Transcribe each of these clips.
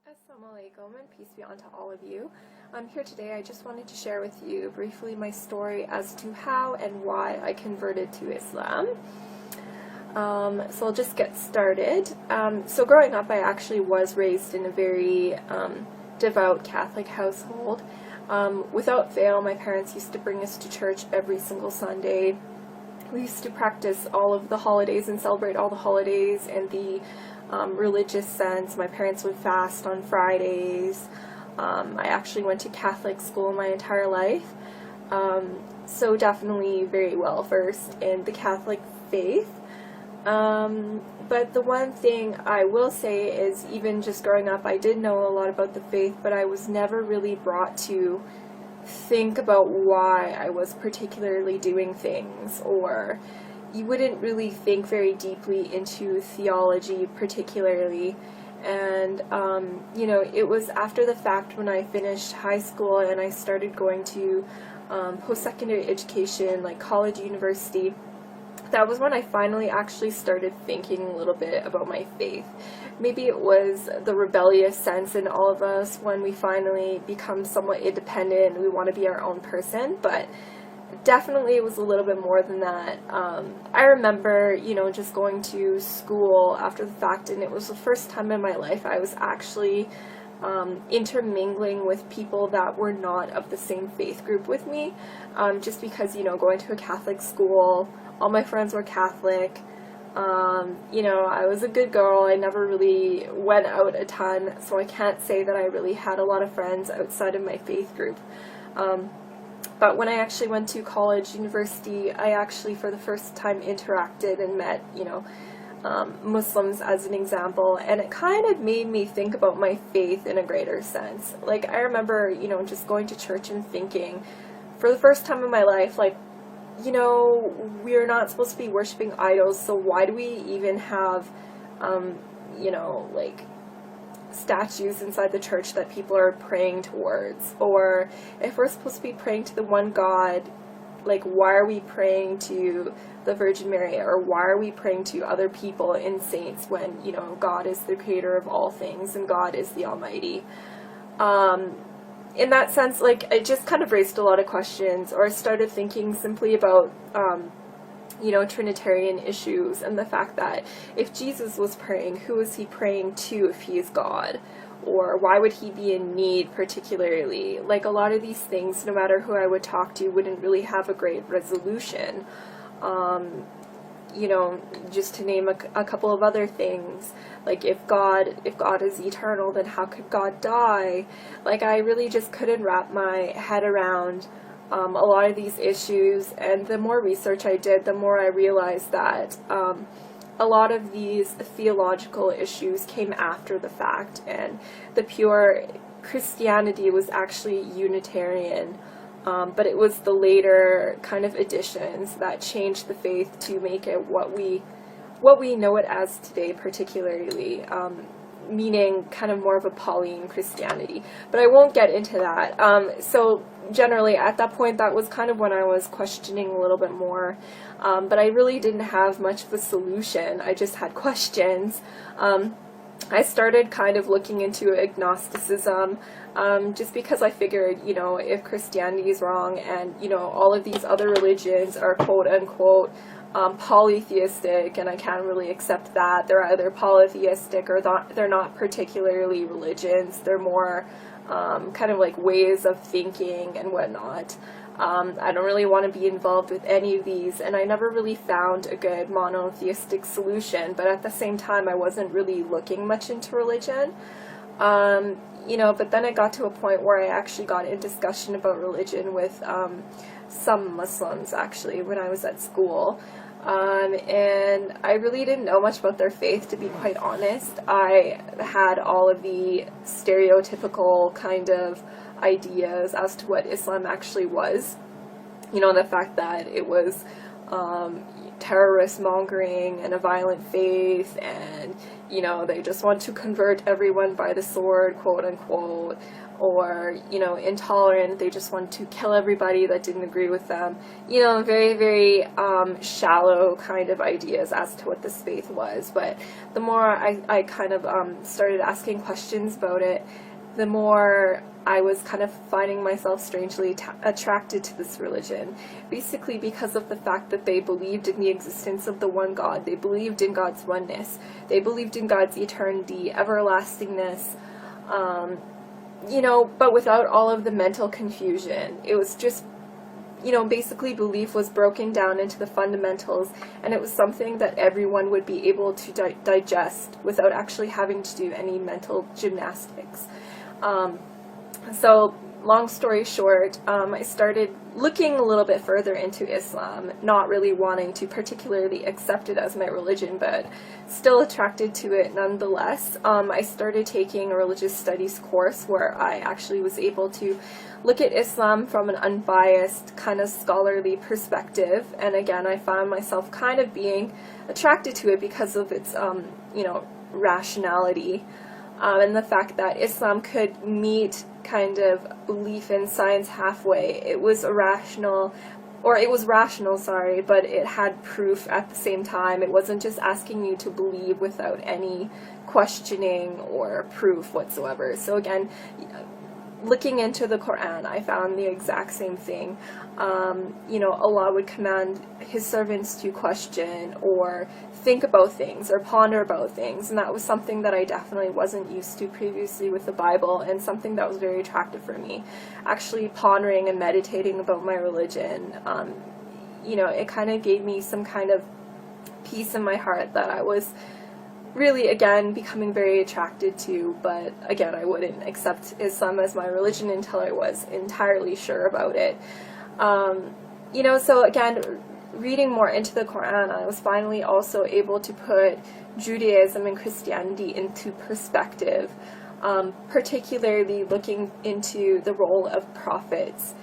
Assalamu alaikum and peace be unto all of you. Here today I just wanted to share with you briefly my story as to how and why I converted to Islam. So I'll just get started. So growing up I actually was raised in a very devout Catholic household. Without fail, my parents used to bring us to church every single Sunday. We used to practice all of the holidays and celebrate all the holidays in the religious sense. My parents would fast on Fridays. I actually went to Catholic school my entire life, so definitely very well versed in the Catholic faith. But the one thing I will say is, even just growing up, I did know a lot about the faith, but I was never really brought to think about why I was particularly doing things, or you wouldn't really think very deeply into theology particularly. And it was after the fact, when I finished high school and I started going to post-secondary education, like college, university, that was when I finally actually started thinking a little bit about my faith. Maybe it was the rebellious sense in all of us when we finally become somewhat independent and we want to be our own person, but definitely it was a little bit more than that. I remember, just going to school after the fact, and it was the first time in my life I was actually intermingling with people that were not of the same faith group with me, just because, going to a Catholic school, all my friends were Catholic. I was a good girl. I never really went out a ton, so I can't say that I really had a lot of friends outside of my faith group. But when I actually went to college, university, I actually for the first time interacted and met, Muslims as an example, and it kind of made me think about my faith in a greater sense. Like, I remember, just going to church and thinking, for the first time in my life, like, we're not supposed to be worshiping idols, so why do we even have, statues inside the church that people are praying towards? Or if we're supposed to be praying to the one God, like, why are we praying to the Virgin Mary, or why are we praying to other people and saints when, God is the creator of all things and God is the Almighty? In that sense, it just kind of raised a lot of questions, or started thinking simply about Trinitarian issues, and the fact that if Jesus was praying, who was he praying to if he is God? Or why would he be in need particularly? Like, a lot of these things, no matter who I would talk to, wouldn't really have a great resolution. Just to name a couple of other things, like if God is eternal, then how could God die? Like, I really just couldn't wrap my head around a lot of these issues, and the more research I did, the more I realized that a lot of these theological issues came after the fact, and the pure Christianity was actually Unitarian, but it was the later kind of additions that changed the faith to make it what we know it as today, particularly, meaning kind of more of a Pauline Christianity. But I won't get into that. So generally at that point, that was kind of when I was questioning a little bit more, but I really didn't have much of a solution. I just had questions. I started kind of looking into agnosticism, just because I figured, if Christianity is wrong and, all of these other religions are quote-unquote polytheistic, and I can't really accept that. They're either polytheistic or they're not particularly religions. They're more kind of like ways of thinking and whatnot. I don't really want to be involved with any of these, and I never really found a good monotheistic solution, but at the same time I wasn't really looking much into religion. But then it got to a point where I actually got in discussion about religion with some Muslims, actually, when I was at school. And I really didn't know much about their faith, to be quite honest. I had all of the stereotypical kind of ideas as to what Islam actually was. The fact that it was, terrorist mongering and a violent faith, and you know, they just want to convert everyone by the sword, quote unquote, or, you know, intolerant, they just want to kill everybody that didn't agree with them. You know, very, very shallow kind of ideas as to what this faith was. But the more I kind of started asking questions about it, the more I was kind of finding myself strangely attracted to this religion, basically because of the fact that they believed in the existence of the one God. They believed in God's oneness. They believed in God's eternity, everlastingness, you know, but without all of the mental confusion. It was just, you know, basically belief was broken down into the fundamentals, and it was something that everyone would be able to digest without actually having to do any mental gymnastics. So long story short, I started looking a little bit further into Islam, not really wanting to particularly accept it as my religion, but still attracted to it nonetheless. I started taking a religious studies course where I actually was able to look at Islam from an unbiased, kind of scholarly perspective, and again, I found myself kind of being attracted to it because of its, you know, rationality. And the fact that Islam could meet kind of belief in science halfway. It was rational, sorry, but it had proof at the same time. It wasn't just asking you to believe without any questioning or proof whatsoever. So again, looking into the Quran, I found the exact same thing. You know, Allah would command His servants to question or think about things or ponder about things, and that was something that I definitely wasn't used to previously with the Bible, and something that was very attractive for me. Actually pondering and meditating about my religion, you know, it kind of gave me some kind of peace in my heart that I was really, again, becoming very attracted to, but again, I wouldn't accept Islam as my religion until I was entirely sure about it. You know, so again, reading more into the Quran, I was finally also able to put Judaism and Christianity into perspective, particularly looking into the role of prophets.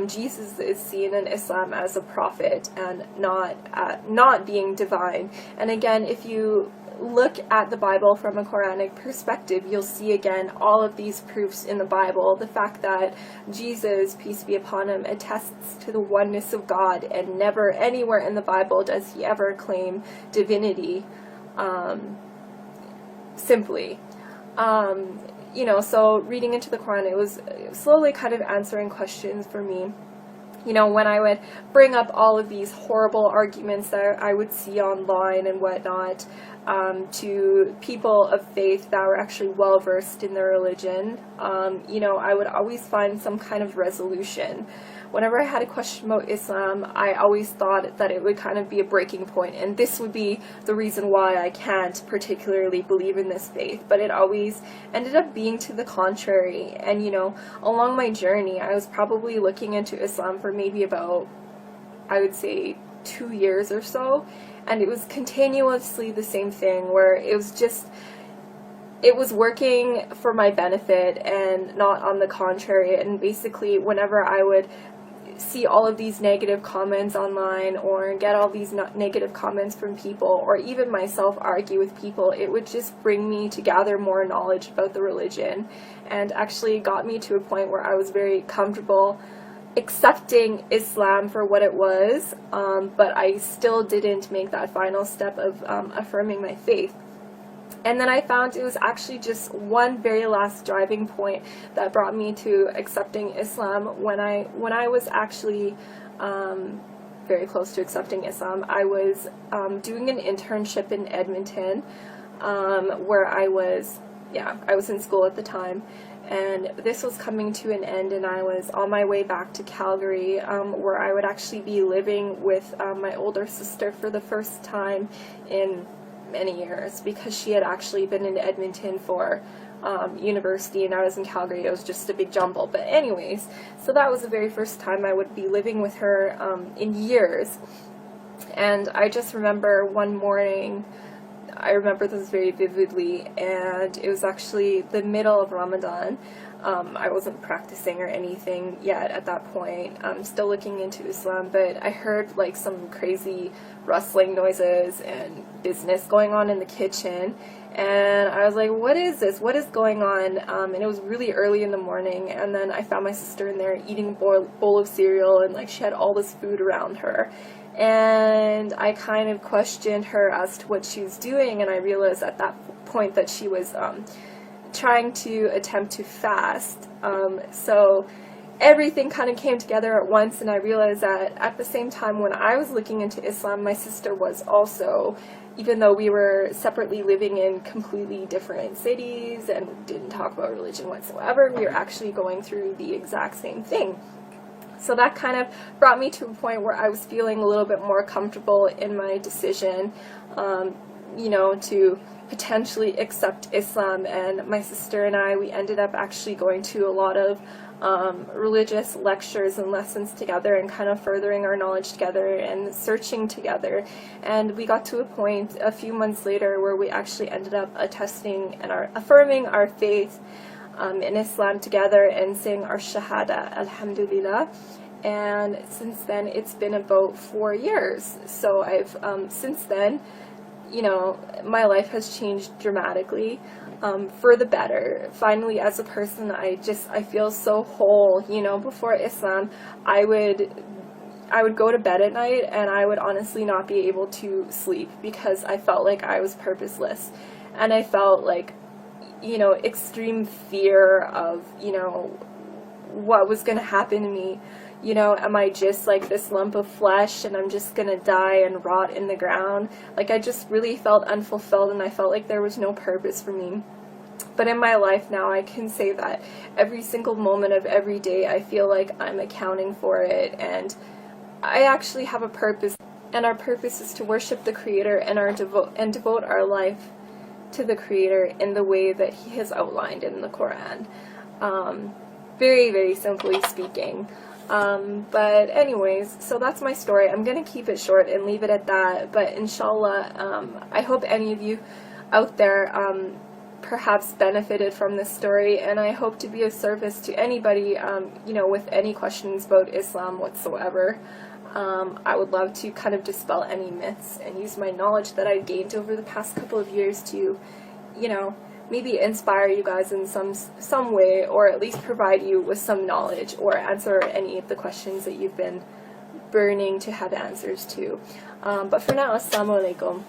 Jesus is seen in Islam as a prophet and not being divine. And again, if you look at the Bible from a Quranic perspective, you'll see again all of these proofs in the Bible. The fact that Jesus, peace be upon him, attests to the oneness of God, and never anywhere in the Bible does he ever claim divinity, simply. You know, so reading into the Quran, it was slowly kind of answering questions for me. You know, when I would bring up all of these horrible arguments that I would see online and whatnot, to people of faith that were actually well versed in their religion, you know, I would always find some kind of resolution. Whenever I had a question about Islam, I always thought that it would kind of be a breaking point, and this would be the reason why I can't particularly believe in this faith, but it always ended up being to the contrary. And you know, along my journey, I was probably looking into Islam for maybe about, I would say, 2 years or so, and it was continuously the same thing, where it was working for my benefit and not on the contrary. And basically, whenever I would see all of these negative comments online or get all these negative comments from people, or even myself argue with people, it would just bring me to gather more knowledge about the religion, and actually got me to a point where I was very comfortable accepting Islam for what it was, but I still didn't make that final step of affirming my faith. And then I found it was actually just one very last driving point that brought me to accepting Islam. When I was actually very close to accepting Islam, I was doing an internship in Edmonton, where I was in school at the time, and this was coming to an end, and I was on my way back to Calgary, where I would actually be living with my older sister for the first time in many years, because she had actually been in Edmonton for university and I was in Calgary. It was just a big jumble. But anyways, so that was the very first time I would be living with her in years. And I just remember one morning I remember this very vividly, and it was actually the middle of Ramadan. I wasn't practicing or anything yet at that point. I'm still looking into Islam, but I heard like some crazy rustling noises and business going on in the kitchen, and I was like, what is this? What is going on? And it was really early in the morning, and then I found my sister in there eating a bowl of cereal, and like she had all this food around her. And I kind of questioned her as to what she was doing, and I realized at that point that she was trying to attempt to fast. So everything kind of came together at once, and I realized that at the same time when I was looking into Islam, my sister was also, even though we were separately living in completely different cities and didn't talk about religion whatsoever, we were actually going through the exact same thing. So that kind of brought me to a point where I was feeling a little bit more comfortable in my decision, you know, to potentially accept Islam. And my sister and I, we ended up actually going to a lot of religious lectures and lessons together, and kind of furthering our knowledge together and searching together. And we got to a point a few months later where we actually ended up attesting and affirming our faith in Islam together and saying our Shahada, Alhamdulillah. And since then, it's been about 4 years. So I've, since then, you know, my life has changed dramatically, for the better. Finally, as a person, I feel so whole. You know, before Islam, I would go to bed at night and I would honestly not be able to sleep because I felt like I was purposeless, and I felt like, you know, extreme fear of, you know, what was going to happen to me. You know, am I just like this lump of flesh and I'm just going to die and rot in the ground? Like, I just really felt unfulfilled, and I felt like there was no purpose for me. But in my life now, I can say that every single moment of every day, I feel like I'm accounting for it, and I actually have a purpose, and our purpose is to worship the Creator and devote our life to the Creator in the way that He has outlined in the Quran. Very, very simply speaking. But anyways, so that's my story. I'm going to keep it short and leave it at that, but inshallah, I hope any of you out there perhaps benefited from this story, and I hope to be of service to anybody, you know, with any questions about Islam whatsoever. I would love to kind of dispel any myths and use my knowledge that I've gained over the past couple of years to, you know, maybe inspire you guys in some way, or at least provide you with some knowledge, or answer any of the questions that you've been burning to have answers to. But for now, assalamu alaikum.